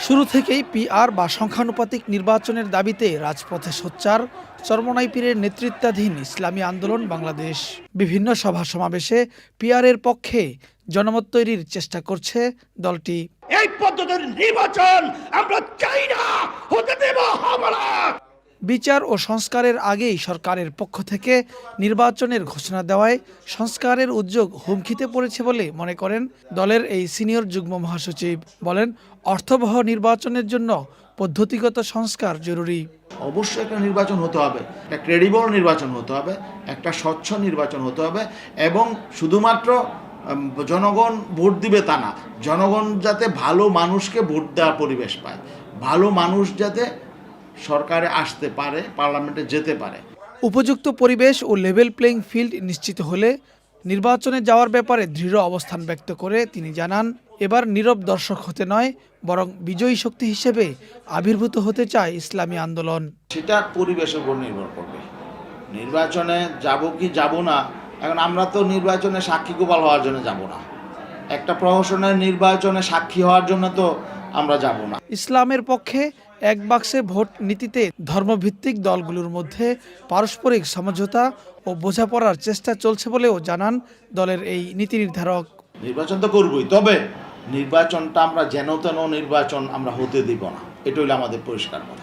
শুরু থেকেই পিআর বা সংখ্যানুপাতিক নির্বাচনের দাবিতে রাজপথে সোচ্চার চরমোনাই পীরের নেতৃত্বাধীন ইসলামী আন্দোলন বাংলাদেশ। বিভিন্ন সভা সমাবেশে পিআরের পক্ষে জনমত তৈরির চেষ্টা করছে দলটি। এই পদ্ধতির নির্বাচন আমরা চাই না, হতে দেব আমরা। বিচার ও সংস্কারের আগেই সরকারের পক্ষ থেকে নির্বাচনের ঘোষণা দেওয়ায় সংস্কারের উদ্যোগ হুমকিতে পড়েছে বলে মনে করেন দলের এই সিনিয়র যুগ্ম মহাসচিব। বলেন, অর্থবহ নির্বাচনের জন্য পদ্ধতিগত সংস্কার জরুরি। অবশ্যই একটা নির্বাচন হতে হবে, একটা ক্রেডিবল নির্বাচন হতে হবে, একটা স্বচ্ছ নির্বাচন হতে হবে, এবং শুধুমাত্র জনগণ ভোট দিবে তা না, জনগণ যাতে ভালো মানুষকে ভোট দেওয়ার পরিবেশ পায়, ভালো মানুষ যাতে সরকারে আসতে পারে, পার্লামেন্টে যেতে পারে। উপযুক্ত পরিবেশ ও লেভেল প্লেইং ফিল্ড নিশ্চিত হলে নির্বাচনে যাওয়ার ব্যাপারে দৃঢ় অবস্থান ব্যক্ত করে তিনি জানান, এবার নীরব দর্শক হতে নয়, বরং বিজয়ী শক্তি হিসেবে আবির্ভূত হতে চায় ইসলামী আন্দোলন। সেটা পরিবেশের উপর নির্ভর করবে। নির্বাচনে যাব কি যাব না, এখন আমরা তো নির্বাচনে সাক্ষী গোপাল হওয়ার জন্য যাব না, একটা প্রহসনের নির্বাচনে সাক্ষী হওয়ার জন্য তো আমরা যাব না। ইসলামের পক্ষে এক বাক্সে ভোট নীতিতে ধর্মভিত্তিক দলগুলোর মধ্যে পারস্পরিক সমঝোতা ও বোঝাপড়ার চেষ্টা চলছে বলেও জানান দলের এই নীতি নির্ধারক। নির্বাচন তো করবই, তবে নির্বাচনটা আমরা যেন তেন নির্বাচন আমরা হতে দিব না, এটা হইলো আমাদের পরিষ্কার কথা।